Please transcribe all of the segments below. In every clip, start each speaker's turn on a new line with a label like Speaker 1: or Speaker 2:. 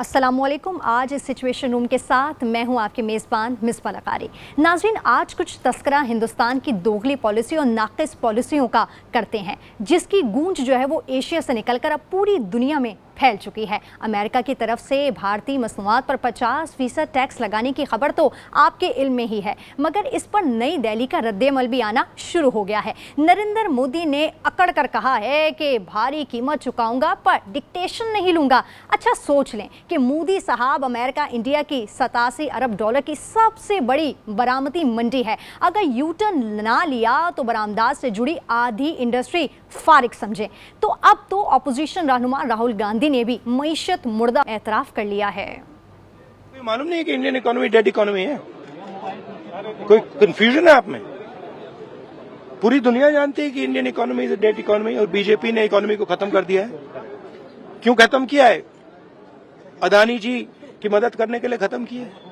Speaker 1: अस्सलामुअलैकुम। आज इस सिचुएशन रूम के साथ मैं हूं आपके मेज़बान मिसबा लकारी। नाज़रीन, आज कुछ तस्करा हिंदुस्तान की दोगली पॉलिसी और नाक़िस पॉलिसियों का करते हैं, जिसकी गूंज जो है वो एशिया से निकलकर अब पूरी दुनिया में फैल चुकी है। अमेरिका की तरफ से भारतीय मसनूआत पर 50% टैक्स लगाने की खबर तो आपके इल्म में ही है, मगर इस पर नई दिल्ली का रद्देअमल भी आना शुरू हो गया है। नरेंद्र मोदी ने अकड़ कर कहा है कि भारी कीमत चुकाऊंगा पर डिक्टेशन नहीं लूंगा। अच्छा सोच लें कि मोदी साहब अमेरिका इंडिया की 87 अरब डॉलर की सबसे बड़ी बरामदी मंडी है। अगर यू टर्न ना लिया तो बरामदात से जुड़ी आधी इंडस्ट्री फारिग समझे। तो अब तो अपोजिशन रहनुमा राहुल गांधी ने भी मईशत मुर्दा एतराफ कर लिया है।
Speaker 2: मालूम नहीं है कि इंडियन इकोनॉमी डेड इकोनॉमी है? कोई कंफ्यूजन है आप में? पूरी दुनिया जानती है कि Indian economy is dead economy और बीजेपी ने इकोनॉमी को खत्म कर दिया है। क्यों खत्म किया है? अदानी जी की मदद करने के लिए खत्म किया है।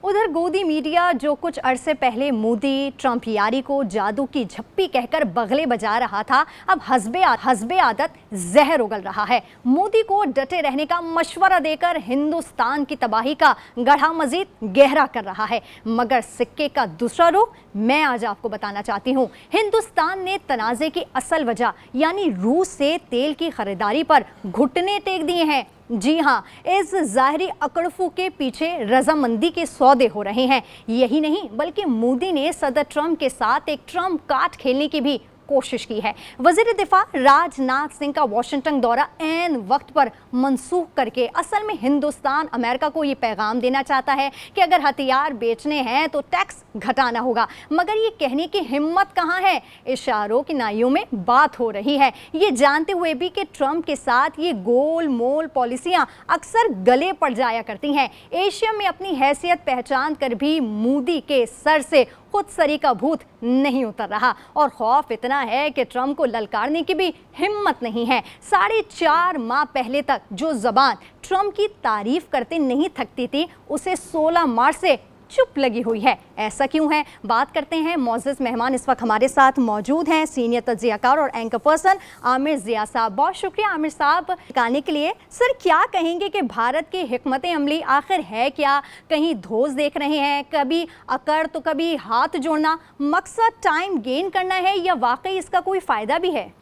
Speaker 1: उधर गोदी मीडिया जो कुछ अरसे पहले मोदी ट्रंप यारी को जादू की झप्पी कहकर बगले बजा रहा था, अब हस्बे आदत जहर उगल रहा है। मोदी को डटे रहने का मशवरा देकर हिंदुस्तान की तबाही का गढ़ा मजीद गहरा कर रहा है। मगर सिक्के का दूसरा रुख मैं आज आपको बताना चाहती हूँ। हिंदुस्तान ने तनाज़े की असल वजह यानी रूस से तेल की खरीदारी पर घुटने टेक दिए हैं। जी हाँ, इस ज़ाहरी अकड़फू के पीछे रजामंदी के सौदे हो रहे हैं। यही नहीं बल्कि मोदी ने सदर ट्रंप के साथ एक ट्रंप कार्ड खेलने की भी कोशिश की है। वज़ीर दिफा राजनाथ सिंह का वाशिंगटन दौरा ऐन वक्त पर मनसूख करके असल में हिंदुस्तान अमेरिका को ये पैगाम देना चाहता है कि अगर हथियार बेचने हैं तो टैक्स घटाना होगा, मगर ये कहने की हिम्मत कहाँ है। इशारों की नाइयों में बात हो रही है, ये जानते हुए भी कि ट्रंप के साथ ये गोल मोल पॉलिसियां अक्सर गले पड़ जाया करती हैं। एशिया में अपनी हैसियत पहचान कर भी मोदी के सर से खुद सरी का भूत नहीं उतर रहा और खौफ इतना है कि ट्रंप को ललकारने की भी हिम्मत नहीं है। 4.5 माह पहले तक जो जबान ट्रंप की तारीफ करते नहीं थकती थी, उसे 16 मार्च से चुप लगी हुई है। ऐसा क्यों है? बात करते हैं। मौजूद मेहमान इस वक्त हमारे साथ मौजूद हैं सीनियर तज्जियाकार और एंकर पर्सन आमिर ज़िया साहब। बहुत शुक्रिया आमिर साहब बताने के लिए। सर, क्या कहेंगे कि भारत की हिकमत अमली आखिर है क्या? कहीं धोस देख रहे हैं, कभी अकड़ तो कभी हाथ जोड़ना, मकसद टाइम गेन करना है या वाकई इसका कोई फ़ायदा भी है?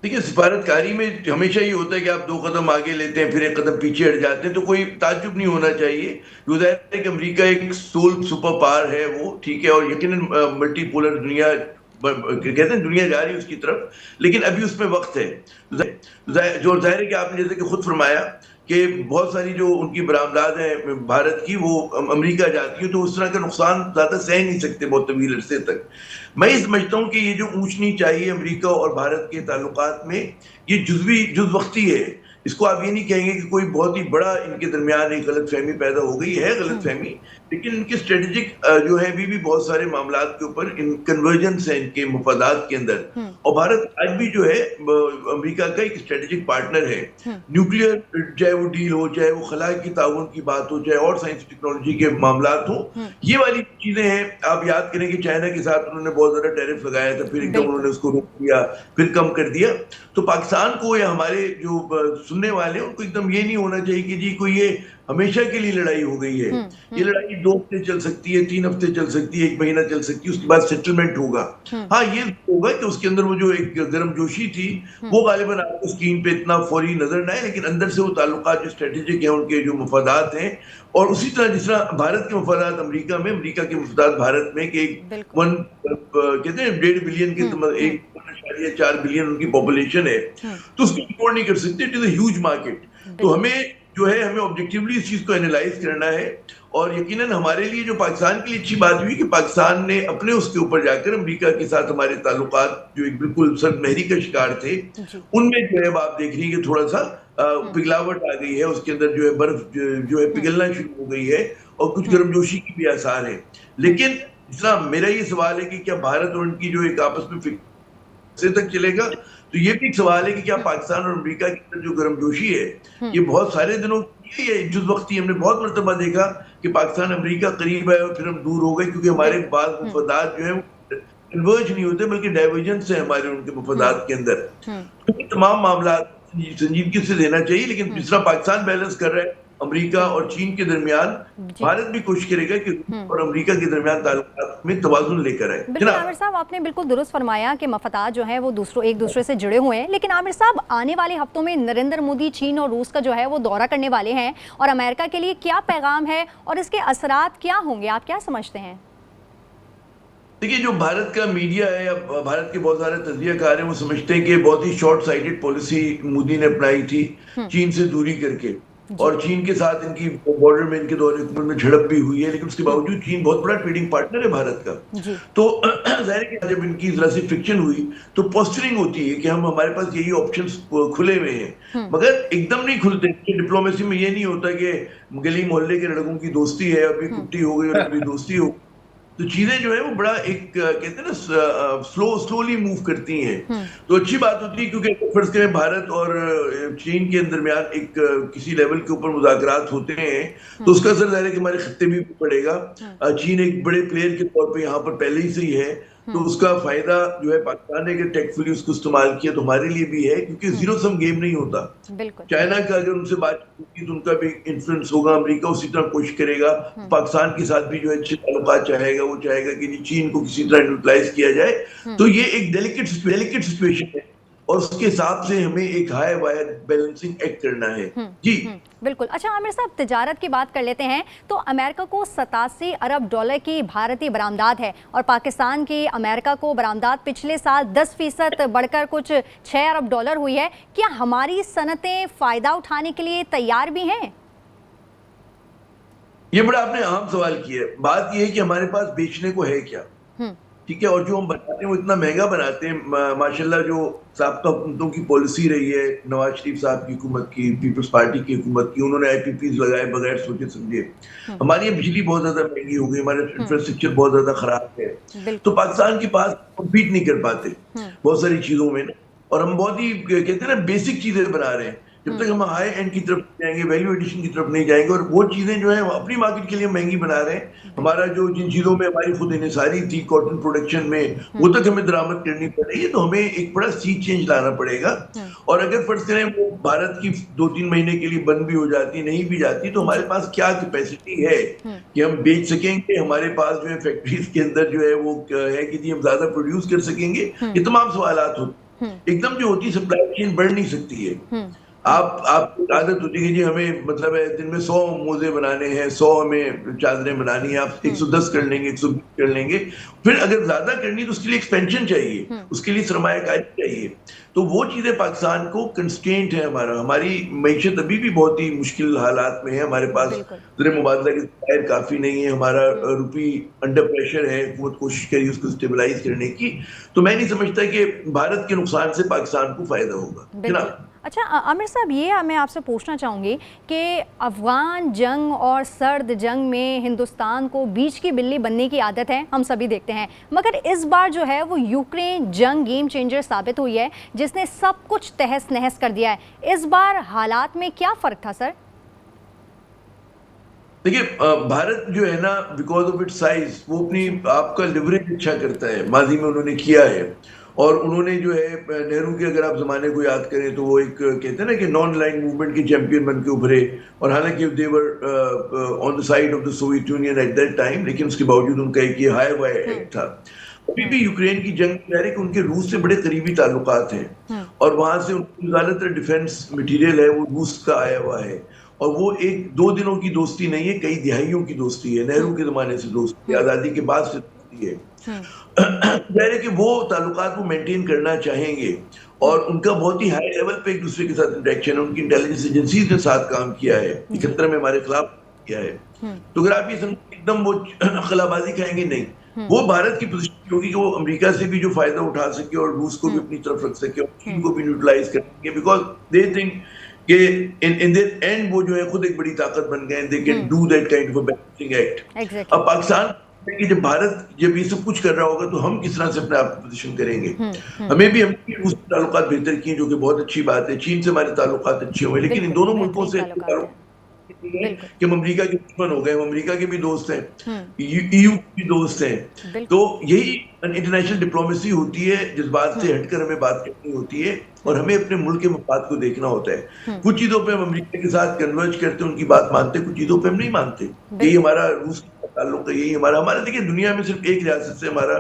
Speaker 3: देखिए, सिफारतकारी में हमेशा ये होता है कि आप 2 कदम आगे लेते हैं फिर 1 कदम पीछे हट जाते हैं, तो कोई ताज्जुब नहीं होना चाहिए। ज़ाहिर है कि अमेरिका एक सोल सुपर पावर है, वो ठीक है, और यकीनन मल्टीपोलर दुनिया कहते हैं दुनिया जा रही है उसकी तरफ, लेकिन अभी उसमें वक्त है। जो ज़ाहिर है कि आपने जैसे कि खुद फरमाया कि बहुत सारी जो उनकी बरामदात है भारत की वो अमेरिका जाती है, तो उस तरह का नुकसान ज़्यादा सह नहीं सकते बहुत तवील अरसे तक। मैं ये समझता हूँ कि ये जो ऊंच नीच आई है अमेरिका और भारत के ताल्लुकात में, ये जुज़ वक्ती है। इसको आप ये नहीं कहेंगे कि कोई बहुत ही बड़ा इनके दरमियान एक गलतफहमी पैदा हो गई है, गलतफहमी, लेकिन इनके स्ट्रेटेजिक जो है अभी भी बहुत सारे मामलात के ऊपर इन कन्वर्जेंस है इनके मुफादात के अंदर। और भारत आज भी जो है अमेरिका का एक स्ट्रेटेजिक पार्टनर है। न्यूक्लियर चाहे वो डील हो, चाहे वो खला की ताउन की बात हो, चाहे और साइंस टेक्नोलॉजी के मामलात हो, ये वाली चीजें हैं। आप याद करें कि चाइना के साथ उन्होंने बहुत ज्यादा टैरिफ लगाया था, फिर एकदम उन्होंने उसको रोक दिया, फिर कम कर दिया। तो पाकिस्तान को या हमारे जो सुनने वाले हैं उनको एकदम ये नहीं होना चाहिए कि जी कोई ये हमेशा के लिए लड़ाई हो गई है। ये लड़ाई 2 हफ्ते चल सकती है, 3 हफ्ते चल सकती है, 1 महीना चल सकती है, उसके बाद सेटलमेंट होगा। हाँ, ये होगा कि उसके अंदर वो जो एक गर्मजोशी थी वो गालिबन आपको स्क्रीन पे इतना फौरी नजर ना आए, लेकिन अंदर से वो ताल्लुकात जो स्ट्रेटेजिक है, उनके जो मफादात हैं, और उसी तरह जिस तरह भारत के मफादात अमेरिका में, अमेरिका के मफादात भारत में, कि कहते हैं 1.5 बिलियन के 1.4 बिलियन उनकी पॉपुलेशन है, तो उसको इग्नोर नहीं कर सकते। It is a huge market. तो हमें जो है हमें ऑब्जेक्टिवली इस चीज को एनालाइज करना है। और यकीनन हमारे लिए जो पाकिस्तान के लिए अच्छी बात हुई कि पाकिस्तान ने अपने उसके ऊपर जाकर अमेरिका के साथ हमारे ताल्लुकात जो एक बिल्कुल सनमहरी का शिकार थे, उनमें जो है आप देख रही है कि थोड़ा सा पिघलावट आ गई है, उसके अंदर जो है बर्फ जो है पिघलना शुरू हो गई है और कुछ गर्मजोशी की भी आसार है। लेकिन जितना मेरा ये सवाल है कि क्या भारत और उनकी जो एक आपस में से तक चलेगा, तो ये भी एक सवाल है कि क्या पाकिस्तान और अमेरिका की जो गर्मजोशी है ये बहुत सारे दिनों की है, जुज़ वक्ती। हमने बहुत मर्तबा देखा कि पाकिस्तान अमेरिका करीब आए और फिर हम दूर हो गए, क्योंकि हमारे बाद मुफादात जो है कन्वर्ज नहीं होते बल्कि डाइवर्जेंस है हमारे उनके मुफादात के अंदर। तो तमाम मामला संजीदगी से देना चाहिए, लेकिन जिस तरह पाकिस्तान बैलेंस कर रहा है अमेरिका और चीन के दरमियान,
Speaker 1: जी।
Speaker 3: भारत भी कोशिश करेगा कि रूस और अमेरिका के दरमियान ताल्लुकात में तवाज़ुन लेकर आए, है
Speaker 1: बिल्कुल
Speaker 3: ना?
Speaker 1: आमिर साहब, आपने बिल्कुल दुरुस्त फरमाया कि मफादात जो है वो एक दूसरे से जुड़े हुए हैं। लेकिन आमिर साहब, आने वाले हफ्तों में नरेंद्र मोदी चीन और रूस का जो है वो दौरा करने वाले हैं, और अमेरिका के लिए क्या पैगाम है और इसके असरात क्या होंगे, आप क्या समझते हैं?
Speaker 3: देखिए, जो भारत का मीडिया है या भारत के बहुत सारे तज्जियाकार हैं, वो समझते हैं कि बहुत ही शॉर्ट साइटेड पॉलिसी मोदी ने अपनाई थी चीन से दूरी करके, और चीन के साथ इनकी बॉर्डर में इनके दौरे में झड़प भी हुई है, लेकिन उसके बावजूद चीन बहुत बड़ा ट्रेडिंग पार्टनर है भारत का।
Speaker 1: जी।
Speaker 3: तो जाहिर है कि जब इनकी जरा सी फ्रिक्शन हुई तो पोस्टरिंग होती है कि हमारे पास यही ऑप्शंस खुले हुए हैं, मगर एकदम नहीं खुलते। डिप्लोमेसी में ये नहीं होता कि गली मोहल्ले के लड़कों की दोस्ती है, अभी कुट्टी हो गई और अभी दोस्ती हो, तो चीजें जो है वो बड़ा एक कहते हैं ना स्लोली मूव करती हैं। तो अच्छी बात होती है, क्योंकि फर्ज करें भारत और चीन के दरमियान एक किसी लेवल के ऊपर मुज़ाकरात होते हैं, तो उसका असर ज़ाहिर है कि हमारे खत्ते भी पड़ेगा। चीन एक बड़े प्लेयर के तौर पे यहाँ पर पहले ही से ही है, तो उसका फायदा जो है पाकिस्तान ने अगर टेक्टफुली उसको इस्तेमाल किया तो हमारे लिए भी है, क्योंकि जीरो सम गेम नहीं होता।
Speaker 1: बिल्कुल।
Speaker 3: चाइना का अगर उनसे बातचीत होगी तो उनका भी इन्फ्लुएंस होगा, अमेरिका उसी तरह कोशिश करेगा, पाकिस्तान के साथ भी जो है अच्छे ताल्लुकात चाहेगा, वो चाहेगा कि चीन को किसी तरह न्यूट्रलाइज किया जाए। तो ये एक डेलिकेट सिचुएशन है, और उसके हिसाब से हमें एक हाई वायर बैलेंसिंग एक्ट करना है। जी
Speaker 1: बिल्कुल। अच्छा आमिर साहब, तिजारत की बात कर लेते हैं, तो अमेरिका को 87 अरब डॉलर की भारतीय बरामदात है, और पाकिस्तान की अमेरिका को बरामदात पिछले साल 10% बढ़कर कुछ 6 अरब डॉलर हुई है। क्या हमारी सनतें फ़ायदा उठाने के लिए तैयार भी हैं?
Speaker 3: ये बड़ा आपने अहम सवाल किया है। बात ये है कि हमारे पास बेचने को है क्या, ठीक है, और जो हम बनाते हैं वो इतना महंगा बनाते हैं। माशाल्लाह जो साबिक़ा हुकूमतों की पॉलिसी रही है, नवाज शरीफ साहब की हुकूमत की, पीपल्स पार्टी की हुकूमत की, उन्होंने IPPs लगाए बगैर सोचे समझे। हमारी यहाँ बिजली बहुत ज्यादा महंगी हो गई, हमारा इंफ्रास्ट्रक्चर बहुत ज्यादा खराब है, तो पाकिस्तान के पास कम्पीट नहीं कर पाते बहुत सारी चीजों में, और हम बहुत ही कहते हैं ना बेसिक चीजें बना रहे हैं। जब तक हम हाई एंड की तरफ जाएंगे, वैल्यू एडिशन की तरफ नहीं जाएंगे, और वो चीजें जो है अपनी मार्केट के लिए महंगी बना रहे हैं। हमारा जो जिन चीजों में हमारी खुद इन्हिसारी थी कॉटन प्रोडक्शन में, वो तक हमें दरामद करनी पड़ेगी, तो हमें एक बड़ा सी चेंज लाना पड़ेगा। और अगर फर्ज करें वो भारत की 2-3 महीने के लिए बंद भी हो जाती, नहीं भी जाती, तो हमारे पास क्या कैपेसिटी है कि हम बेच सकेंगे, हमारे पास जो है फैक्ट्रीज के अंदर जो है वो है कि हम ज्यादा प्रोड्यूस कर सकेंगे। ये तमाम सवालात होते, एकदम जो होती सप्लाई चेन बढ़ नहीं सकती है। आप आदत होती है कि जी हमें मतलब है दिन में 100 मोजे बनाने हैं, 100 हमें चादरें बनानी है, आप 110 कर लेंगे, 120 कर लेंगे। फिर अगर ज्यादा करनी तो उसके लिए एक्सपेंशन चाहिए, उसके लिए सरमायाकारी चाहिए। तो वो चीजें पाकिस्तान को कंस्ट्रेंट है, हमारी मईशत अभी भी बहुत ही मुश्किल हालात में है। हमारे पास ज़र मुबादला के ज़खायर काफी नहीं है, हमारा रुपी अंडर प्रेशर है, हुकूमत कोशिश करी उसको स्टेबलाइज करने की। तो मैं नहीं समझता कि भारत के नुकसान से पाकिस्तान को फायदा होगा, है ना?
Speaker 1: अच्छा आमिर साहब, ये मैं आपसे पूछना चाहूँगी कि अफ़गान जंग और सर्द जंग में हिंदुस्तान को बीच की बिल्ली बनने की आदत है, हम सभी देखते हैं, मगर इस बार जो है वो यूक्रेन जंग गेम चेंजर साबित हुई है, जिसने सब कुछ तहस नहस कर दिया है। इस बार हालात में क्या फ़र्क था सर?
Speaker 3: देखिए, भारत जो है ना, बिकॉज ऑफ इट्स साइज, वो अपनी आपका लिवरेज अच्छा करता है, माजी में उन्होंने किया है। और उन्होंने जो है नेहरू के अगर आप जमाने को याद करें तो वो एक कहते हैं ना कि नॉन लाइन मूवमेंट के चैंपियन बन के उभरे, और हालांकि they were on the side of the Soviet Union at that time, लेकिन उसके बावजूद उनका एक ये हाई वाई एक्ट था। अभी भी यूक्रेन की जंग कह रहे कि उनके रूस से बड़े करीबी ताल्लुकात हैं, और वहां से उनकी ज्यादातर डिफेंस मटीरियल है वो रूस का आया हुआ है, और वो 1-2 दिनों की दोस्ती नहीं है, कई दिहाइयों की दोस्ती है। नेहरू के जमाने से दोस्ती, आजादी के बाद से दोस्ती है। जाहिर है कि वो ताल्लुकात वो मेंटेन करना चाहेंगे, और उनका बहुत ही हाई लेवल पे एक दूसरे के साथ इंटरेक्शन है। उनकी इंटेलिजेंस एजेंसीज ने साथ काम किया है, 71 में हमारे खिलाफ किया है। तो अगर आप ये एकदम वो खलाबाजी खाएंगे, नहीं, वो भारत की पोजीशन होगी कि वो अमेरिका से भी जो फायदा उठा सके और रूस को भी अपनी तरफ रख सके और चीन को भी न्यूट्रलाइज कर सके, बिकॉज दे थिंक कि इन देयर एंड वो जो है खुद एक बड़ी ताकत बन गए, they can do that kind of a balancing act. अब पाकिस्तान कि जब भारत जब ये सब कुछ कर रहा होगा तो हम किस तरह से अपने आप को पोजीशन करेंगे। हमें भी रूस से ताल्लुकात बेहतर किए, जो कि बहुत अच्छी बात है। चीन से हमारे ताल्लुकात अच्छे हुए, लेकिन इन दोनों मुल्कों से
Speaker 1: बिल्कुल।
Speaker 3: कि हम अमेरिका के दुश्मन हो गए, हम अमेरिका के भी दोस्त हैं,
Speaker 1: हम्म।
Speaker 3: ईयू के भी दोस्त हैं।
Speaker 1: बिल्कुल।
Speaker 3: तो यही इंटरनेशनल डिप्लोमेसी होती है, जज्बात से
Speaker 1: हम्म।
Speaker 3: हटकर हमें बात करनी होती है और हमें अपने मुल्क के मफाद को देखना होता है।
Speaker 1: हम्म।
Speaker 3: कुछ चीजों पे हम अमेरिका के साथ कन्वर्ज करते हैं, उनकी बात मानते हैं, कुछ चीजों पे हम नहीं मानते। यही
Speaker 1: बिल्कुल।
Speaker 3: हमारा रूस का ताल्लुक है, यही हमारा हमारा देखिए दुनिया में सिर्फ एक रियासत से हमारा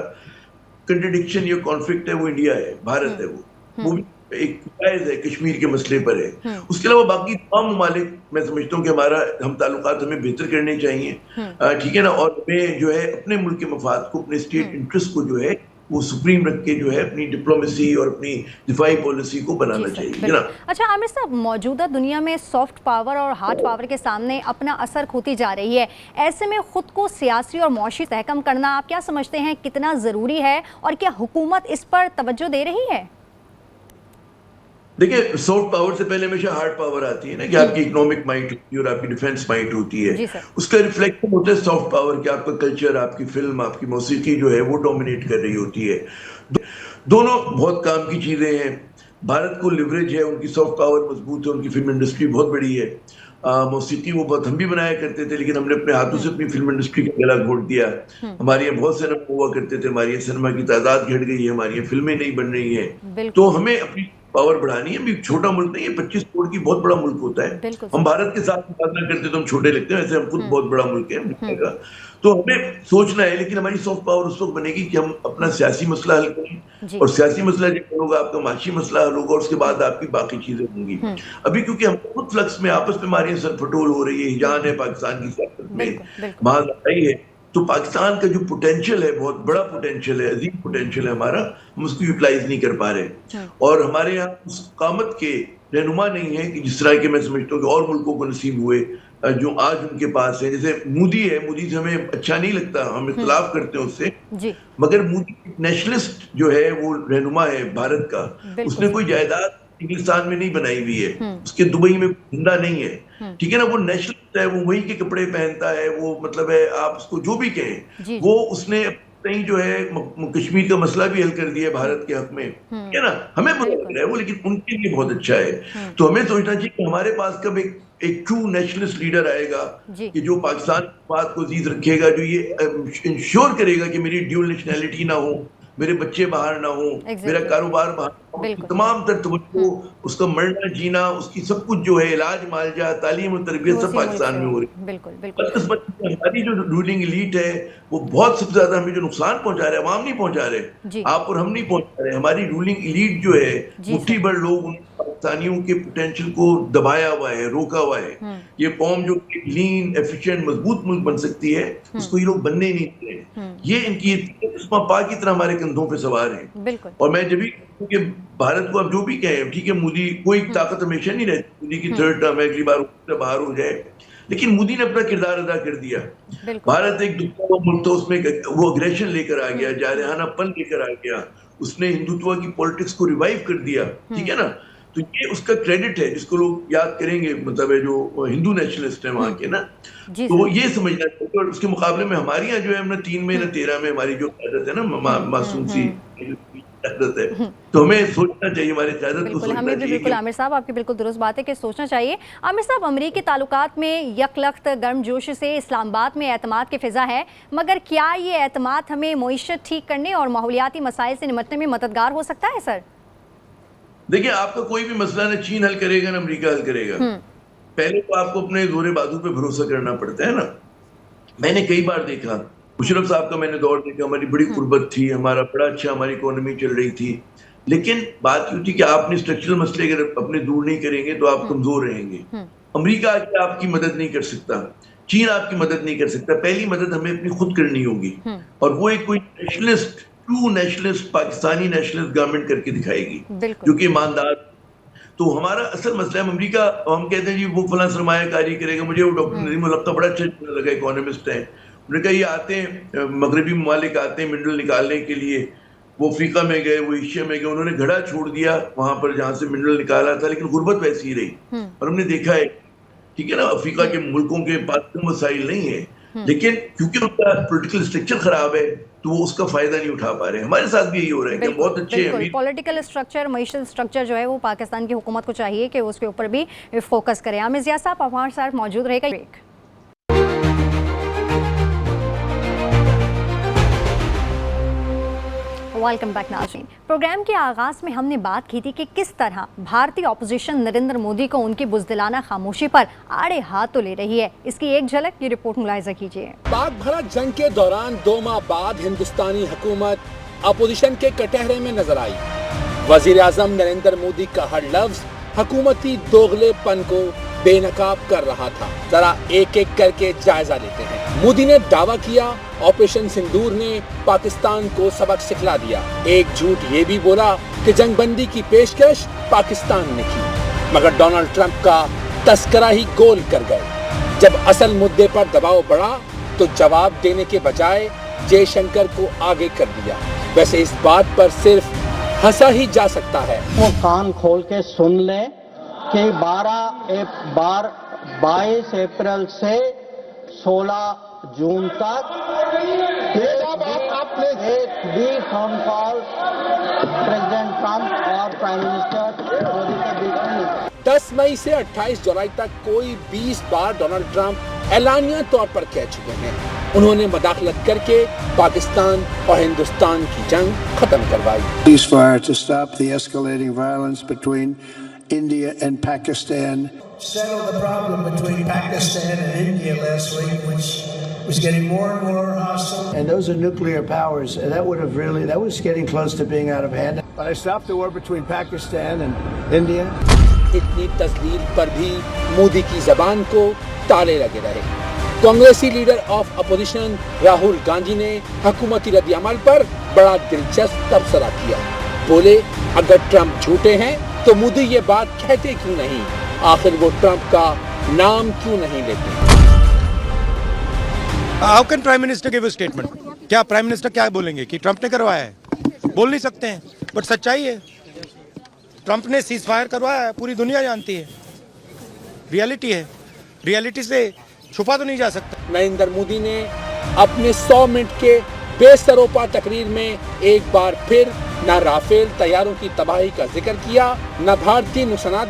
Speaker 3: कंट्रडिक्शन या कॉन्फ्लिक्ट है, वो इंडिया है, भारत है।
Speaker 1: हम्म।
Speaker 3: वो भी
Speaker 1: हम्म।
Speaker 3: एक जायज है, कश्मीर के मसले पर है।
Speaker 1: हम्म।
Speaker 3: उसके अलावा बाकी तमाम ममालिक मैं समझता हूँ कि हमारा हम ताल्लुकात हमें बेहतर करने चाहिए,
Speaker 1: हम्म।
Speaker 3: ठीक है ना। और हमें जो है अपने मुल्क के मफाद को, अपने स्टेट
Speaker 1: हम्म।
Speaker 3: इंटरेस्ट को जो है वो सुप्रीम रख के जो है अपनी डिप्लोमेसी और अपनी दिफाई पॉलिसी को
Speaker 1: जी
Speaker 3: बनाना
Speaker 1: सर,
Speaker 3: चाहिए, है ना।
Speaker 1: बिल्कुल। अच्छा आमिर साहब, मौजूदा दुनिया में सॉफ्ट पावर और हार्ड पावर के सामने अपना असर खोती जा रही है। ऐसे में खुद को सियासी और मौशी तहकम करना आप क्या समझते हैं कितना ज़रूरी है, और क्या हुकूमत इस पर तवज्जो दे रही है?
Speaker 3: देखिए, सॉफ्ट पावर से पहले हमेशा हार्ड पावर आती है ना, कि आपकी इकोनॉमिक माइट होती है और आपकी डिफेंस माइट होती है।
Speaker 1: जी सर।
Speaker 3: उसका रिफ्लेक्शन होता है सॉफ्ट पावर, कि आपका कल्चर, आपकी फिल्म, आपकी मौसीकी जो है वो डोमिनेट कर रही होती है। दोनों बहुत काम की चीजें हैं। भारत को लिवरेज है, उनकी सॉफ्ट पावर मजबूत है, उनकी फिल्म इंडस्ट्री बहुत बड़ी है। मौसीकी वो बहुत हम भी बनाया करते थे, लेकिन हमने अपने हाथों से अपनी फिल्म इंडस्ट्री का गला घोट दिया। हमारे यहाँ बहुत सिनेमा हुआ करते थे, हमारी यहाँ सिनेमा की तादाद घट गई है, हमारी यहाँ फिल्में नहीं बन रही हैं। तो
Speaker 1: बिल्कुल।
Speaker 3: हमें अपनी पावर बढ़ानी है। अभी छोटा मुल्क नहीं है, 25 करोड़ की बहुत बड़ा मुल्क होता है।
Speaker 1: बिल्कुल
Speaker 3: हम
Speaker 1: सर।
Speaker 3: भारत के साथ मुकाबला करते तो हम छोटे लगते हैं, वैसे हम खुद बहुत बड़ा मुल्क है दुनिया का।
Speaker 1: हम्म।
Speaker 3: तो हमें सोचना है, लेकिन हमारी सॉफ्ट पावर उस वक्त बनेगी कि हम अपना सियासी मसला हल करें,
Speaker 1: जी।
Speaker 3: और सियासी मसला जब होगा आपका माशी मसला हल होगा, और उसके बाद आपकी बाकी चीजें होंगी। अभी क्योंकि हम खुद फ्लक्स में आपस में हमारी सरफटोल हो रही है, हिजान है पाकिस्तान की सियासत में,
Speaker 1: बिल्कुल। बिल्कुल।
Speaker 3: महालड़ाई है। तो पाकिस्तान का जो पोटेंशियल है, बहुत बड़ा पोटेंशियल है, अजीम पोटेंशियल है हमारा, हम उसको यूटिलाइज नहीं कर पा रहे। और हमारे यहाँ उस कामत के रहनुमा नहीं है कि जिस तरह के मैं समझता हूँ कि और मुल्कों को नसीब हुए, जो आज उनके पास है। जैसे मोदी है, मोदी से हमें अच्छा नहीं लगता, हम इख्तलाफ करते हैं उससे,
Speaker 1: जी।
Speaker 3: मगर मोदी नेशनलिस्ट जो है वो रहनुमा है भारत का।
Speaker 1: बिल्कुल
Speaker 3: उसने
Speaker 1: सर।
Speaker 3: कोई जायदाद इंग्लिस्तान में नहीं बनाई हुई है, उसके दुबई में धंधा नहीं है, ठीक है ना। वो नेशनलिस्ट है, वो वही के कपड़े पहनता है, वो मतलब है, आप उसको जो भी
Speaker 1: जी,
Speaker 3: कहें,
Speaker 1: जी।
Speaker 3: वो उसने कहीं जो है कश्मीर का मसला भी हल कर दिया है भारत के हक में, ठीक है ना। हमें बुरा लग रहा है वो, लेकिन उनके लिए बहुत अच्छा है। तो हमें सोचना चाहिए कि हमारे पास कब एक ट्रू नेशनलिस्ट लीडर आएगा,
Speaker 1: जी।
Speaker 3: कि जो पाकिस्तान की बात को अजीज रखेगा, जो ये इंश्योर करेगा कि मेरी ड्यूल नेशनैलिटी ना हो, मेरे बच्चे बाहर ना हो, मेरा
Speaker 1: एग्जैक्टली।
Speaker 3: कारोबार बाहर ना हो,
Speaker 1: बिल्कुल।
Speaker 3: तमाम तर तवज्जो, उसका मरना जीना, उसकी सब कुछ जो है, इलाज मालजा, तालीम और तरबियत
Speaker 1: वो
Speaker 3: सब
Speaker 1: उसी मुल्क
Speaker 3: पाकिस्तान
Speaker 1: से
Speaker 3: में
Speaker 1: हो।
Speaker 3: हो रही।
Speaker 1: बिल्कुल। बिल्कुल।
Speaker 3: बदकिस्मती से हमारी जो रूलिंग एलीट है वो बहुत सबसे ज्यादा हमें जो नुकसान पहुंचा रहे हैं, अवाम नहीं पहुंचा रहे,
Speaker 1: जी।
Speaker 3: आप और हम नहीं पहुंचा रहे, हमारी रूलिंग एलीट जो है,
Speaker 1: जी
Speaker 3: मुट्ठी
Speaker 1: सर।
Speaker 3: भर लोग उन पाकिस्तानियों के पोटेंशियल को दबाया हुआ है, रोका हुआ है। ये कौम जो लीन एफिशिएंट मजबूत मुल्क बन सकती है, उसको ये लोग बनने ही नहीं दे रहे। ये इनकी उस्मा पा की तरह हमारे कंधों पे सवार है।
Speaker 1: बिल्कुल।
Speaker 3: और मैं जब भी कहूं कि भारत को अब जो भी कहें, ठीक है, मोदी कोई ताकत हमेशा नहीं रहती, मोदी की थर्ड टर्म है, अगली बार बाहर हो जाए, लेकिन मोदी ने अपना किरदार अदा कर दिया।
Speaker 1: बिल्कुल।
Speaker 3: भारत एक दुखता हुआ मुल्क था, उसमें वो अग्रेशन लेकर आ गया, जारहानापन लेकर आ गया, उसने हिंदुत्व की पॉलिटिक्स को रिवाइव कर दिया, ठीक है ना। तो ये उसका क्रेडिट है जिसको लोग याद करेंगे, मतलब है जो हिंदू नेशनलिस्ट है वहां के ना।
Speaker 1: जी
Speaker 3: तो
Speaker 1: सर।
Speaker 3: ये समझना चाहिए। और उसके मुकाबले में हमारे यहाँ जो है, हमने 3 में न 13 में हमारी जो क्यादत है ना, मासूम सी क्यादत है, तो हमें सोचना चाहिए, हमारी क्यादत को
Speaker 1: बिल्कुल,
Speaker 3: सोचना
Speaker 1: हमें भी
Speaker 3: चाहिए
Speaker 1: बिल्कुल
Speaker 3: कि
Speaker 1: आमिर साहब, आपकी बिल्कुल दुरुस्त बात है कि सोचना चाहिए। आमिर साहब, अमरीकी ताल्लुकात में यकलख्त गर्मजोश से इस्लामाबाद में एतमाद की फ़िज़ा है, मगर क्या ये एतमाद हमें मईशत ठीक करने और माहौलियाती मसाइल से निपटने में मददगार हो सकता है सर?
Speaker 3: देखिए, आपका कोई भी मसला ना चीन हल करेगा ना अमेरिका हल करेगा। पहले तो आपको अपने जोरे बाजू पे भरोसा करना पड़ता है ना। मैंने कई बार देखा, मुशर्रफ साहब का मैंने दौर देखा, हमारी बड़ी कुर्बत थी, हमारा बड़ा अच्छा, हमारी इकोनॉमी चल रही थी, लेकिन बात ये थी कि आपने स्ट्रक्चरल मसले अगर अपने दूर नहीं करेंगे तो आप कमजोर रहेंगे। अमेरिका आके आपकी मदद नहीं कर सकता, चीन आपकी मदद नहीं कर सकता। पहली मदद हमें अपनी खुद करनी होगी, और वो एक कोई nationalist, true nationalist, Pakistani nationalist government करके दिखाएगी, जो कि ईमानदार। तो हमारा असल मसला है अमेरिका, हम कहते हैं जी वो फला सरमायाकारी करेगा। मुझे वो डॉक्टर नदीम उल हक का बड़ा अच्छा लगा, इकोनॉमिस्ट है, उन्होंने कहा ये आते हैं मगरबी ममालिक आते हैं मिनरल निकालने के लिए, वो अफ्रीका में गए, वो एशिया में गए, उन्होंने घड़ा छोड़ दिया वहां पर जहां से मिनरल निकाला था, लेकिन गुर्बत वैसी ही रही। और हमने देखा है, ठीक है ना, अफ्रीका के मुल्कों के पास वसाइल नहीं है, लेकिन क्योंकि उनका पॉलिटिकल स्ट्रक्चर खराब है तो वो उसका फायदा नहीं उठा पा रहे। हमारे साथ भी यही हो रहा है कि बहुत अच्छे
Speaker 1: बिल्कुल पॉलिटिकल स्ट्रक्चर, मईशत स्ट्रक्चर जो है वो पाकिस्तान की हुकूमत को चाहिए कि उसके ऊपर भी फोकस करें। आमिर ज़िया साहब आप हमारे साथ मौजूद रहेगा। वेलकम बैक नाज़रीन। प्रोग्राम के आगाज़ में हमने बात की थी कि किस तरह भारतीय अपोजिशन नरेंद्र मोदी को उनकी बुज़दिलाना खामोशी पर आड़े हाथ तो ले रही है। इसकी एक झलक की रिपोर्ट मुलाहिज़ा कीजिए।
Speaker 4: पाक भारत जंग के दौरान 2 माह बाद हिंदुस्तानी हुकूमत अपोजिशन के कटहरे में नजर आई। वजीर आजम नरेंद्र मोदी का हर लफ्ज हुकूमती दोगलेपन को बेनकाब कर रहा था। जरा एक एक करके जायजा लेते हैं। मोदी ने दावा किया ऑपरेशन सिंदूर ने पाकिस्तान को सबक सिखला दिया। एक झूठ ये भी बोला कि जंगबंदी की पेशकश पाकिस्तान ने की, मगर डोनाल्ड ट्रंप का तस्करा ही गोल कर गए। जब असल मुद्दे पर दबाव बढ़ा तो जवाब देने के बजाय जयशंकर को आगे कर दिया। वैसे इस बात पर सिर्फ हंसा ही जा सकता है।
Speaker 5: वो कान खोल के सुन ले कि 22 अप्रैल से 16 जून तक एक भी फोन कॉल प्रेसिडेंट ट्रंप और प्राइम मिनिस्टर मोदी के बीच में नहीं।
Speaker 4: 10 मई से 28 जुलाई तक कोई 20 बार डोनाल्ड ट्रंप एलानिया तौर पर कह चुके हैं। उन्होंने मदाखलत करके पाकिस्तान और हिंदुस्तान की जंग खत्म करवाई।
Speaker 6: Ceasefire to stop the escalating violence between India and Pakistan.
Speaker 7: Settled the problem between Pakistan and India last week, which was getting more and more hostile.
Speaker 6: And those are nuclear powers. And that was getting close to being out of hand. But I stopped the war between Pakistan and India.
Speaker 4: इतनी तस्लील पर भी मोदी की जबान को ताले लगे रहे। कांग्रेसी leader of opposition Rahul Gandhi ने हुकूमती रद्द-ए-अमल पर बड़ा दिलचस्प तबसरा किया। बोले अगर ट्रंप झूठे हैं तो मोदी ये बात कहते क्यों नहीं? आखिर वो ट्रंप का नाम क्यों नहीं लेते?
Speaker 2: How can prime minister give a statement? क्या प्राइम मिनिस्टर क्या बोलेंगे कि ट्रंप ने करवाया है? बोल नहीं सकते हैं, बट सच्चाई है ट्रंप ने सीज फायर करवाया है, पूरी दुनिया जानती है, रियलिटी है, रियलिटी से छुपा तो नहीं जा सकता।
Speaker 4: नरेंद्र मोदी ने अपने 100 मिनट के बेसरोपा तकरीर में एक बार फिर न राफेल तैयारों की तबाही का जिक्र किया, न भारतीय नुकसानात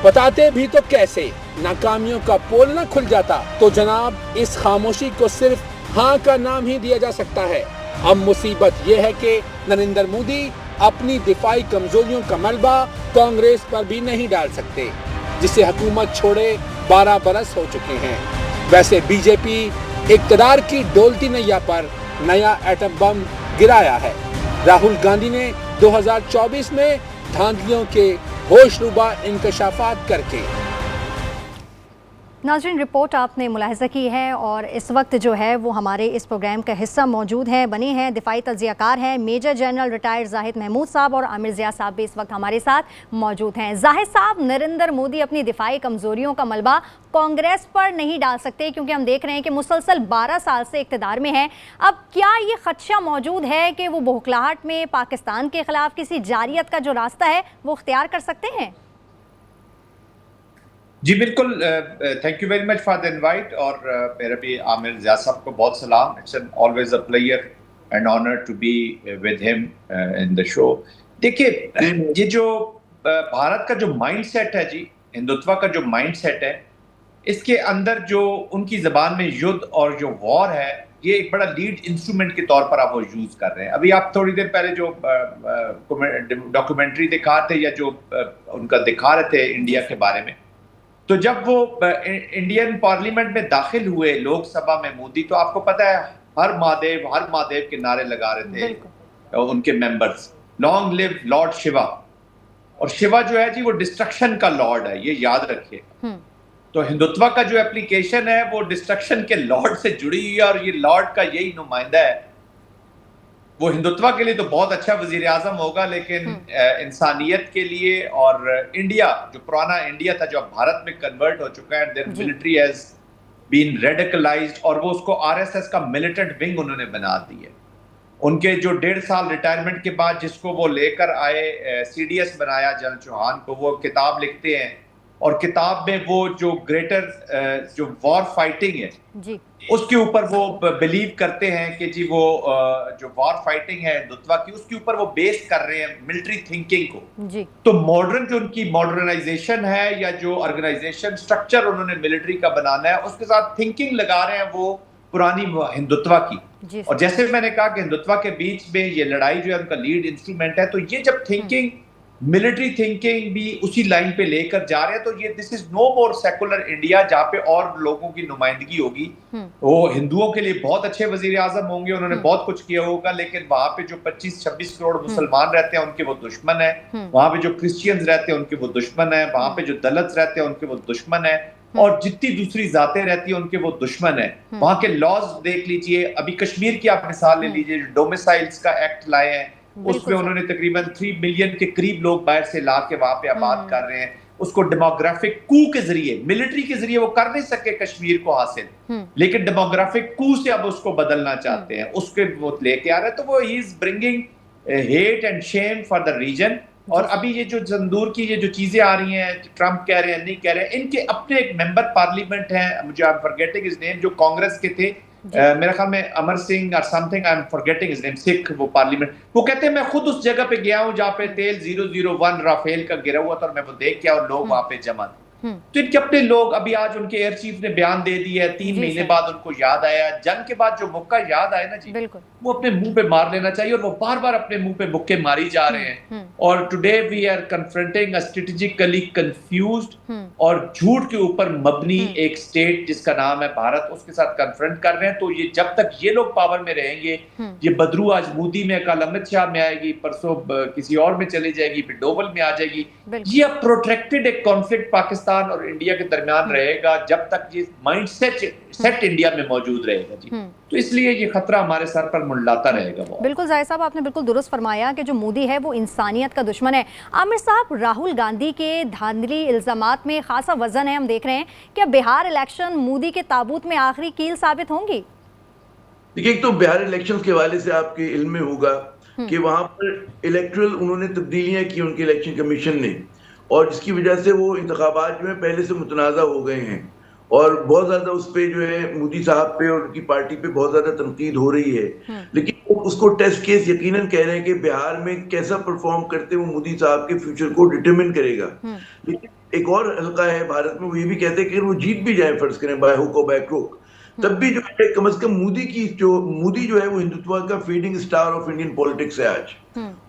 Speaker 4: बताते भी तो कैसे नाकामियों का पोल न खुल जाता। तो जनाब इस खामोशी को सिर्फ हाँ का नाम ही दिया जा सकता है। अब मुसीबत यह है कि नरेंद्र मोदी अपनी दिफाई कमजोरियों का मलबा कांग्रेस पर भी नहीं डाल सकते, जिसे हुकूमत छोड़े 12 बरस हो चुके हैं। वैसे बीजेपी इक्तदार की डोलती नैया पर नया एटम बम गिराया है। राहुल गांधी ने 2024 में धांधलियों के होशरुबा इंकशाफात करके।
Speaker 1: नाज़रीन रिपोर्ट आपने मुलाहिज़ा की है और इस वक्त जो है वो हमारे इस प्रोग्राम का हिस्सा मौजूद हैं, बने हैं, दिफाई तज्ज़ियाकार हैं major general retired Zahid Mahmood साहब और आमिर ज़िया साहब भी इस वक्त हमारे साथ मौजूद हैं। जाहिद साहब, नरेंद्र मोदी अपनी दिफाई कमज़ोरियों का मलबा कांग्रेस पर नहीं डाल सकते क्योंकि हम देख रहे हैं कि मुसलसल 12 साल से इक़्तिदार में हैं। अब क्या ये खदशा मौजूद है कि वो बौखलाहट में पाकिस्तान के ख़िलाफ़ किसी जारियत का जो रास्ता है वो इख्तियार कर सकते हैं?
Speaker 8: जी बिल्कुल, thank you very much for the invite. और मेरा भी आमिर ज़िया साहब को बहुत सलाम। It's an always a player and honour to be with him in the show. देखिए, ये जो भारत का जो माइंडसेट है जी, हिंदुत्व का जो माइंडसेट है, इसके अंदर जो उनकी ज़बान में युद्ध और जो वॉर है, ये एक बड़ा लीड इंस्ट्रूमेंट के तौर पर आप वो यूज़ कर रहे हैं। अभी आप थोड़ी देर पहले जो डॉक्यूमेंट्री दिखा थे या जो उनका दिखा रहे थे इंडिया के बारे में, तो जब वो इंडियन पार्लियामेंट में दाखिल हुए लोकसभा में मोदी, तो आपको पता है हर महादेव के नारे लगा रहे थे उनके members, long live Lord Shiva. और शिवा जो है जी वो डिस्ट्रक्शन का लॉर्ड है, ये याद रखिए। तो हिंदुत्व का जो एप्लीकेशन है वो डिस्ट्रक्शन के लॉर्ड से जुड़ी हुई है और ये लॉर्ड का यही नुमाइंदा है। वो हिंदुत्व के लिए तो बहुत अच्छा वजीर आजम होगा, लेकिन इंसानियत के लिए और इंडिया जो पुराना इंडिया था जो अब भारत में कन्वर्ट हो चुका है, their military has been radicalised, और वो उसको आरएसएस का मिलिटेंट विंग उन्होंने बना दी है। उनके जो 1.5 साल रिटायरमेंट के बाद जिसको वो लेकर आए, सीडीएस बनाया जनरल चौहान को, वो किताब लिखते हैं और किताब में वो जो ग्रेटर जो वॉर फाइटिंग है
Speaker 1: जी
Speaker 8: उसके ऊपर वो बिलीव करते हैं कि जी वो जो वॉर फाइटिंग है हिंदुत्व की, उसके ऊपर वो बेस कर रहे हैं मिलिट्री थिंकिंग को।
Speaker 1: जी
Speaker 8: तो मॉडर्न जो उनकी मॉडर्नाइजेशन है या जो ऑर्गेनाइजेशन स्ट्रक्चर उन्होंने मिलिट्री का बनाना है, उसके साथ थिंकिंग लगा रहे हैं वो पुरानी हिंदुत्व की। और जैसे मैंने कहा कि हिंदुत्व के बीच में ये लड़ाई जो है उनका लीड इंस्ट्रूमेंट है, तो ये जब थिंकिंग मिलिट्री थिंकिंग भी उसी लाइन पे लेकर जा रहे हैं, तो ये this is no more secular India जहां पे और लोगों की नुमाइंदगी होगी। वो हिंदुओं के लिए बहुत अच्छे वजीर आजम होंगे, उन्होंने बहुत कुछ किया होगा, लेकिन वहां पे जो 25-26 करोड़ मुसलमान रहते हैं उनके वो दुश्मन है, वहां पे जो क्रिश्चियंस रहते हैं उनके वो दुश्मन है, वहां पे जो दलित रहते हैं उनके वो दुश्मन है, और जितनी दूसरी जातें रहती हैं उनके वो दुश्मन है। वहां के लॉज देख लीजिए, अभी कश्मीर की आप मिसाल ले लीजिए, डोमिसाइल्स का एक्ट लाए हैं, उसमें उन्होंने तकरीबन 3 मिलियन के करीब लोग बाहर से ला के वहां पे आबाद कर रहे हैं। उसको डेमोग्राफिक कू के जरिए, मिलिट्री के जरिए वो कर नहीं सके कश्मीर को हासिल, लेकिन डेमोग्राफिक कू से अब उसको बदलना चाहते हैं, उसके वो लेके आ रहे हैं। तो वो ही is bringing hate and shame for the region. और अभी ये जो जंदूर की ये जो चीजें आ रही हैं, ट्रंप कह रहे हैं नहीं कह रहे हैं, इनके अपने एक मेंबर पार्लियामेंट हैं, मुझे I am forgetting his name, जो कांग्रेस के थे, मेरे ख्याल में अमर सिंह और something, I am forgetting his name, Sikh वो पार्लियामेंट, वो कहते हैं मैं खुद उस जगह पे गया हूं जहां पे तेल 001 राफेल का गिरा हुआ था और मैं वो देख के और लोग वहां पे जमा। तो इनके अपने लोग, अभी आज उनके एयर चीफ ने बयान दे दिया है, 3 महीने बाद उनको याद आया, जंग के बाद जो मुक्का याद आया ना जी, वो अपने मुंह पे मार लेना चाहिए, और वो बार बार अपने मुंह पे मुक्के मारी जा रहे हैं। और today we are confronting a strategically confused और झूठ के ऊपर मबनी एक स्टेट जिसका नाम है भारत, उसके साथ कन्फ्रंट कर रहे हैं। तो ये जब तक ये लोग पावर में रहेंगे, ये बदरू आज मोदी में, कल अमित शाह में आएगी, परसों किसी और में चली जाएगी, फिर डोवल में आ जाएगी, ये प्रोट्रैक्टेड एक कॉन्फ्लिक्ट पाकिस्तान और इंडिया के दरमियान रहेगा जब तक ये माइंड सेट इंडिया में मौजूद रहेगा जी। तो इसलिए ये खतरा हमारे सर पर मुंडलाता रहेगा।
Speaker 1: बिल्कुल जाहिर साहब, आपने बिल्कुल दुरुस्त फरमाया कि जो मोदी है वो इंसानियत का दुश्मन है। आमिर साहब, राहुल गांधी के धांधली इल्जामात में खासा वजन है, हम देख रहे हैं। क्या बिहार इलेक्शन मोदी के ताबूत में आखिरी कील साबित होंगी?
Speaker 3: देखिए, एक तो बिहार इलेक्शन के हवाले से आपके इल्म में होगा कि वहां पर इलेक्ट्रल उन्होंने तब्दीलियां की उनके इलेक्शन कमीशन ने, और जिसकी वजह से वो इंतखाबात जो है पहले से मुतनाज़ा हो गए हैं, और बहुत ज्यादा उस पे जो है मोदी साहब पे और उनकी पार्टी पे बहुत ज्यादा तनकीद हो रही है। लेकिन वो उसको टेस्ट केस यकीनन कह रहे हैं कि बिहार में कैसा परफॉर्म करते वो मोदी साहब के फ्यूचर को डिटरमिन करेगा। लेकिन एक और हल्का है भारत में, वो ये भी कहते हैं कि वो जीत भी जाए, फर्ज करें बाय हुक और बाय क्रुक, तब भी जो है कम से कम मोदी जो है वो हिंदुत्व का feeding star of Indian politics है आज,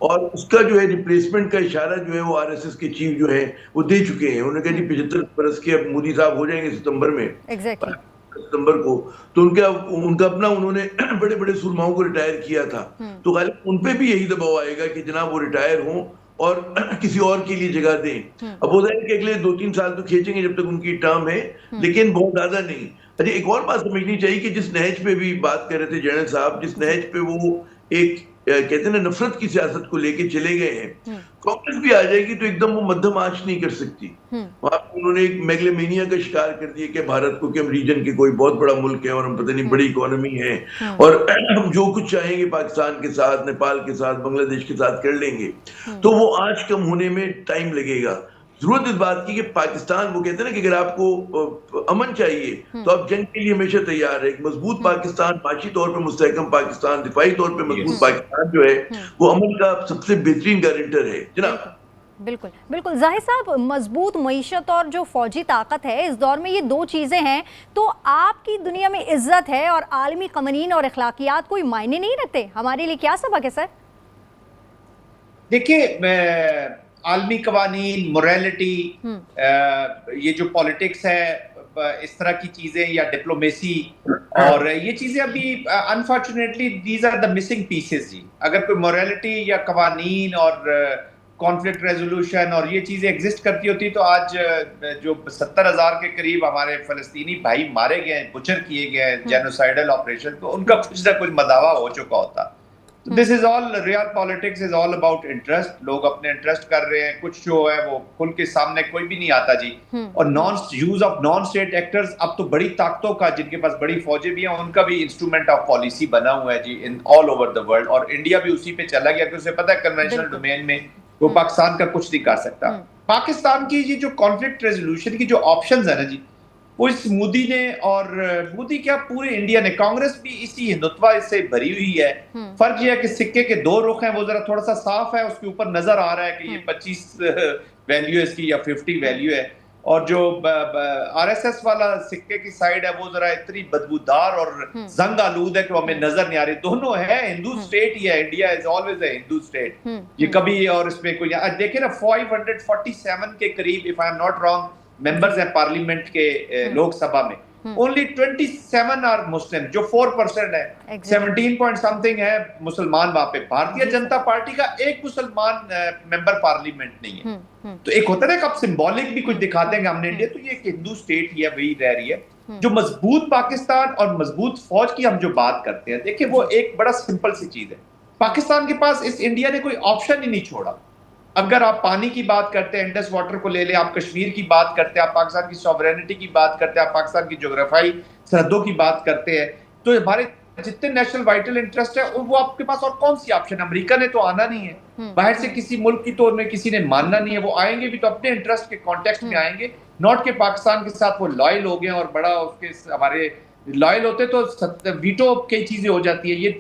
Speaker 3: और उसका जो है रिप्लेसमेंट का इशारा जो है वो आरएसएस के चीफ जो है वो दे चुके हैं। उन्होंने कहा जी 75 बरस के अब मोदी साहब हो जाएंगे सितंबर में, सितंबर को, तो उनका अपना उन्होंने बड़े बड़े सुरमाओं को रिटायर किया था, तो गालिब उन पे भी यही दबाव आएगा कि जनाब वो रिटायर हों और किसी और के लिए जगह दें। अब हो जाए कि अगले 2-3 साल तो खींचेंगे जब तक उनकी टर्म है, लेकिन बहुत ज्यादा नहीं। अच्छा, एक और बात समझनी चाहिए कि जिस नहज पे भी बात कर रहे थे जनरल साहब, जिस नहज पे वो एक कहते हैं ना नफरत की सियासत को लेके चले गए हैं, कांग्रेस भी आ जाएगी तो एकदम वो मध्यम आंच नहीं कर सकती। वहां उन्होंने एक मेगलोमेनिया का शिकार कर दिया कि भारत को, कि हम रीजन के कोई बहुत बड़ा मुल्क है और हम पता नहीं बड़ी इकोनॉमी है और हम जो कुछ चाहेंगे पाकिस्तान के साथ, नेपाल के साथ, बांग्लादेश के साथ कर लेंगे। तो वो आंच कम होने में टाइम लगेगा। जरूरत इस बात की कि पाकिस्तान, वो कहते हैं ना कि अगर आपको अमन चाहिए तो आप जंग के लिए हमेशा तैयार है। एक मजबूत पाकिस्तान, माशी तौर पे मुस्तहकम पाकिस्तान, दिफाई तौर पे मजबूत पाकिस्तान जो है वो अमन का सबसे बेहतरीन गारंटर है जनाब।
Speaker 1: बिल्कुल बिल्कुल जाहिर साहब, मजबूत मईशत और जो फौजी ताकत है इस दौर में, ये दो चीज़ें हैं, तो आपकी दुनिया में इज्जत है और आलमी कवानीन और अखलाकियात कोई मायने नहीं रखते? हमारे लिए क्या सबक है सर?
Speaker 8: देखिए, आलमी कवानीन, मोरालिटी, ये जो पॉलिटिक्स है, इस तरह की चीजें या डिप्लोमेसी, और ये चीजें अभी unfortunately these are the missing pieces जी। अगर कोई मोरालिटी या कवानीन और कॉन्फ्लिक्ट रेजोल्यूशन और ये चीजें एग्जिस्ट करती होती तो आज जो 70,000 के करीब हमारे फलस्तीनी भाई मारे गए, बुचर किए गए जेनोसाइडल ऑपरेशन, तो उनका कुछ ना कुछ मदावा हो चुका होता। This is all real politics is all about interest. लोग अपने इंटरेस्ट कर रहे हैं, कुछ जो है वो खुल के सामने कोई भी नहीं आता जी। और use of non state actors, अब तो बड़ी ताकतों का, जिनके पास बड़ी फौजें भी हैं, उनका भी इंस्ट्रूमेंट ऑफ पॉलिसी बना हुआ है जी in all over the world. और इंडिया भी उसी पे चला गया कि उसे पता है कन्वेंशनल डोमेन में वो पाकिस्तान का कुछ नहीं कर सकता। पाकिस्तान की ये जो कॉन्फ्लिक्ट रेजोल्यूशन की जो ऑप्शंस है ना जी, वो इस मोदी ने और मोदी क्या पूरे इंडिया ने, कांग्रेस भी इसी हिंदुत्व से भरी हुई है। फर्क ये है कि सिक्के के दो रुख हैं, वो जरा थोड़ा सा साफ है, उसके ऊपर नजर आ रहा है कि ये 25 वैल्यू है इसकी या 50 वैल्यू है, और जो आरएसएस वाला सिक्के की साइड है वो जरा इतनी बदबूदार और जंग आलूद है कि वो हमें नजर नहीं आ रही। दोनों है, हिंदू स्टेट ही है, India is always a Hindu state. ये कभी, और इसमें कोई देखे ना 547 के करीब, if I am not wrong, members हैं पार्लियामेंट के लोकसभा में, ओनली 27 आर मुस्लिम, जो 4% है। 17 पॉइंट समथिंग है मुसलमान वहां पे। भारतीय जनता पार्टी का एक मुसलमान मेंबर पार्लियामेंट नहीं है। तो एक होता है ना, आप सिंबॉलिक भी कुछ दिखाते हैं हमने इंडिया, तो ये एक हिंदू स्टेट ही है, वही रह रही है। जो मजबूत पाकिस्तान और मजबूत फौज की हम जो बात करते हैं, देखिए वो एक बड़ा सिंपल सी चीज है। पाकिस्तान के पास इस इंडिया ने कोई ऑप्शन ही नहीं छोड़ा। अगर आप पानी की बात करते हैं, इंडस वाटर को ले ले, आप कश्मीर की बात करते हैं, आप पाकिस्तान की सॉवरेनिटी की बात करते हैं, आप पाकिस्तान की ज्योग्राफाई सरहदों की बात करते हैं, तो हमारे जितने नेशनल वाइटल इंटरेस्ट है वो आपके पास और कौन सी ऑप्शन है? अमेरिका ने तो आना नहीं है, बाहर से किसी मुल्क की तो उनमें किसी ने मानना नहीं है। वो आएंगे भी तो अपने इंटरेस्ट के कॉन्टेक्स्ट में आएंगे, नॉट के पाकिस्तान के साथ वो लॉयल हो गए और बड़ा उसके हमारे लॉयल होते तो वीटो कई चीजें हो जाती है। ये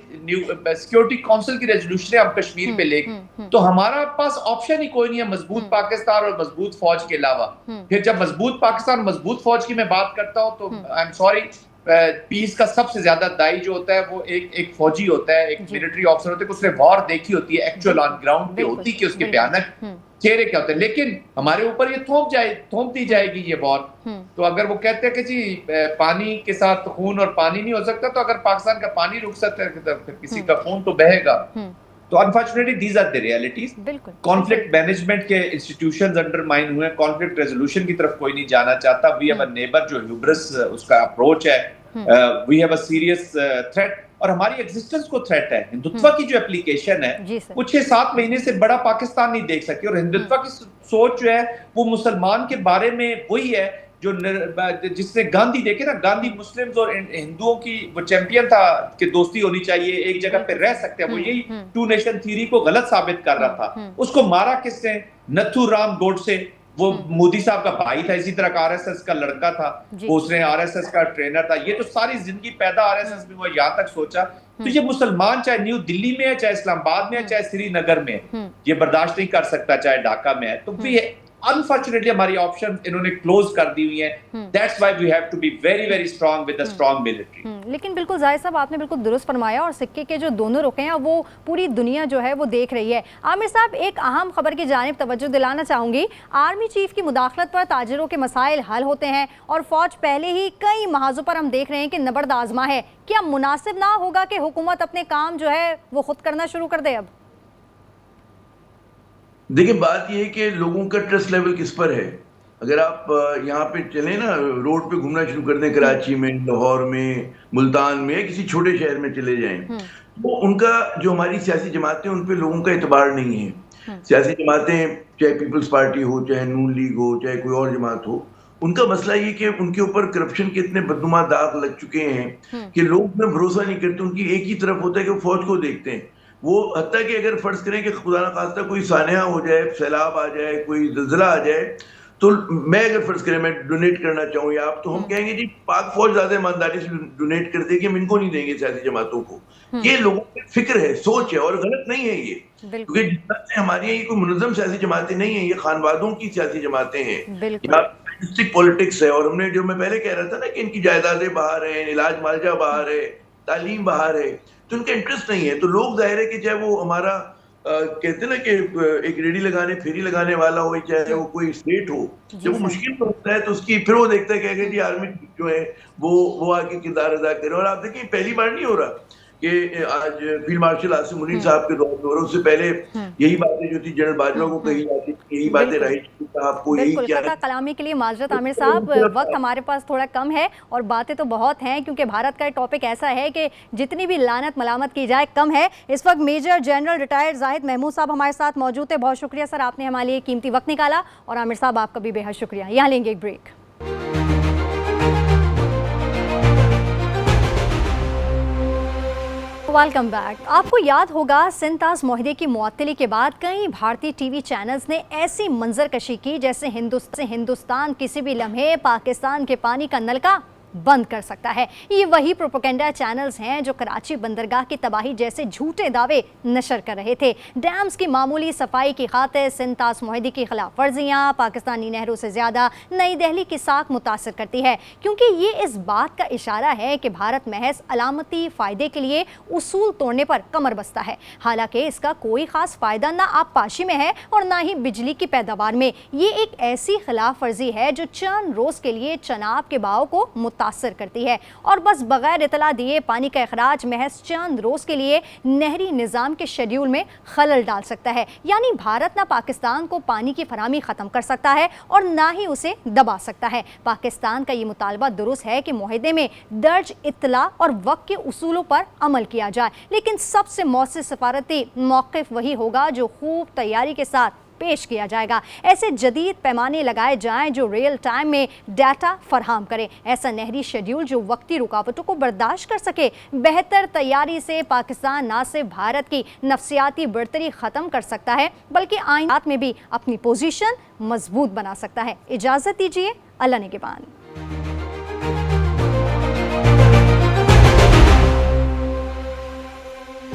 Speaker 8: सिक्योरिटी काउंसिल की रेजोल्यूशन है हम कश्मीर पे लेके, तो हमारा पास ऑप्शन ही कोई नहीं है मजबूत पाकिस्तान और मजबूत फौज के अलावा। फिर जब मजबूत पाकिस्तान मजबूत फौज की मैं बात करता हूँ तो आई एम सॉरी, पीस का सबसे ज्यादा दाई जो होता है वो एक फौजी होता है, एक मिलिट्री ऑफिसर होता है, उसने वॉर देखी होती है, एक्चुअल ऑन ग्राउंड पे होती कि उसके भयानक चेहरे क्या होते हैं। लेकिन हमारे ऊपर ये थोप दी जाएगी ये वॉर। तो अगर वो कहते हैं कि जी पानी के साथ खून और पानी नहीं हो सकता, तो अगर पाकिस्तान का पानी रुक सकता है तो फिर किसी का खून तो बहेगा। तो unfortunately these are the realities. Conflict management के इंस्टीट्यूशंस अंडरमाइन हुए, कॉन्फ्लिक्ट रेजोल्यूशन की तरफ कोई नहीं जाना चाहता। वी हैव अ नेबर जो ह्यूब्रिस उसका अप्रोच है, we have a serious threat, और हमारी एग्जिस्टेंस को थ्रेट है। हिंदुत्व की जो एप्लीकेशन है वो 6-7 महीने से बड़ा पाकिस्तान नहीं देख सकती, और हिंदुत्व की सोच जो है वो मुसलमान के बारे में वही है जो जिसने गांधी देखे ना, गांधी मुस्लिम्स और हिंदुओं की वो चैंपियन था कि दोस्ती होनी चाहिए, एक जगह पे रह सकते हैं। वो यही 2 नेशन थ्योरी को गलत साबित कर रहा था। उसको मारा किसने? नथुराम गोडसे, वो मोदी साहब का भाई था, इसी तरह का आरएसएस का लड़का था, उसने आरएसएस का ट्रेनर था। ये तो सारी जिंदगी पैदा आरएसएस में, वो यहाँ तक सोचा। तो ये मुसलमान चाहे न्यू दिल्ली में है, चाहे इस्लामाबाद में है, चाहे श्रीनगर में है, ये बर्दाश्त नहीं कर सकता, चाहे ढाका में है। तो फिर अनफॉर्चुनेटली हमारी ऑप्शन इन्होंने क्लोज कर दी हुई है। That's why we have to be very very strong with a strong military.
Speaker 1: लेकिन बिल्कुल जाहिर साहब आपने बिल्कुल दुरुस्त फरमाया, और सिक्के के जो दोनों रुख हैं वो पूरी दुनिया जो है वो देख रही है। आमिर साहब, एक अहम खबर की जानिब तवज्जो दिलाना चाहूँगी। आर्मी चीफ की मुदाखलत पर ताजिरों के मसाइल हल होते हैं, और फौज पहले ही कई महाजों पर हम देख रहे हैं कि नबर्द आजमा है। क्या मुनासिब ना होगा कि हुकूमत अपने काम जो है वो खुद करना शुरू कर दे? अब
Speaker 3: देखिए, बात यह है कि लोगों का ट्रस्ट लेवल किस पर है। अगर आप यहाँ पे चले ना, रोड पे घूमना शुरू कर दें, कराची में, लाहौर में, मुल्तान में, किसी छोटे शहर में चले जाएं, तो उनका जो हमारी सियासी जमातें, उन पे लोगों का एतबार नहीं है। सियासी जमातें, चाहे पीपल्स पार्टी हो, चाहे नून लीग हो, चाहे कोई और जमात हो, उनका मसला ये कि उनके ऊपर करप्शन के इतने बदनुमा दाग लग चुके हैं कि लोग उन्हें भरोसा नहीं करते। उनकी एक ही तरफ होता है कि वो फौज को देखते हैं। वो हत्ता कि अगर फर्ज करें कि खुदा न खास्ता कोई सानिया हो जाए, सैलाब आ जाए, कोई ज़लज़ला आ जाए, तो मैं अगर फर्ज करें मैं डोनेट करना चाहूँ या आप, तो हम कहेंगे जी पाक फौज ज्यादा ईमानदारी से डोनेट कर देगी, हम इनको नहीं देंगे सियासी जमातों को। ये लोगों की फिक्र है, सोच है, और गलत नहीं है ये, क्योंकि जिस तरह से हमारी ये कोई मुनज़्ज़म सियासी जमातें नहीं है, ये खानवादों की सियासी जमातें हैं, पॉलिटिक्स है। और हमने जो मैं पहले कह रहा था ना कि इनकी जायदादें बाहर है, इलाज मालजा बाहर है, तालीम बाहर है, तो उनका इंटरेस्ट नहीं है। तो लोग जाहिर है कि चाहे वो हमारा कहते हैं ना कि एक रेडी लगाने फेरी लगाने वाला हो, चाहे वो कोई स्टेट हो, जब वो मुश्किल में होता है तो उसकी फिर वो देखता है कि जी आर्मी जो है वो आगे किरदार अदा करे। और आप देखिए पहली बार नहीं हो रहा कि आज फील्ड मार्शल आसिम मुनीर साहब के दौर में, और उससे पहले यही बातें जो थी जनरल बाजवा को कही जाती, यही बातें रही साहब को, यही क्या है।
Speaker 1: कलामी के लिए माजरत आमिर साहब, वक्त हमारे पास थोड़ा कम है और बातें तो बहुत हैं, क्योंकि भारत का टॉपिक ऐसा है कि जितनी भी लानत मलामत की जाए कम है। इस वक्त major general retired Zahid Mahmood साहब हमारे साथ मौजूद है। बहुत शुक्रिया सर, आपने हमारे लिए कीमती वक्त निकाला, और आमिर साहब आपका भी बेहद शुक्रिया। यहाँ लेंगे एक ब्रेक। Welcome back. आपको याद होगा सिंतास मोहिदी की मुअत्तली के बाद कई भारतीय टीवी चैनल्स ने ऐसी मंजरकशी की जैसे हिंदुस्तान किसी भी लम्हे पाकिस्तान के पानी का नलका बंद कर सकता है। ये वही प्रोपेगेंडा चैनल्स हैं जो कराची बंदरगाह की तबाही जैसे झूठे दावे नशर कर रहे थे। डैम्स की मामूली सफाई की खातिर सिंतास मोहिदी की खिलाफ वर्जियाँ पाकिस्तानी नहरों से ज़्यादा नई दिल्ली की साख मुतासर करती है, क्योंकि ये इस बात का इशारा है कि भारत महज अलामती फ़ायदे के लिए उसूल तोड़ने पर कमर बस्ता है। हालांकि इसका कोई ख़ास फ़ायदा ना आबपाशी में है और ना ही बिजली की पैदावार में। ये एक ऐसी खिलाफ वर्जी है जो चंद रोज़ के लिए चनाब के बहाव को मुतासर करती है और बस बगैर इतला दिए पानी का अखराज महज चंद रोज के लिए नहरी निज़ाम के शेड्यूल में खलल डाल सकता है। यानी भारत ना पाकिस्तान को पानी की फराहमी ख़त्म कर सकता है और ना ही उसे दबा सकता है। पाकिस्तान का ये मुतालबा दुरुस्त है कि मुआहदे में दर्ज इत्तला और वक्त के उसूलों पर अमल किया जाए, लेकिन सबसे मौसर सफारती मौक़िफ़ वही होगा जो खूब तैयारी के साथ पेश किया जाएगा। ऐसे जदीद पैमाने लगाए जाएं जो रियल टाइम में डाटा फराहम करें। ऐसा नहरी शेड्यूल जो वक्ती रुकावटों को बर्दाश्त कर सके। बेहतर तैयारी से पाकिस्तान न सिर्फ भारत की नफसियाती बढ़तरी ख़त्म कर सकता है बल्कि आइंदा में भी अपनी पोजीशन मजबूत बना सकता है। इजाज़त दीजिए, अल्लाह निगहबान।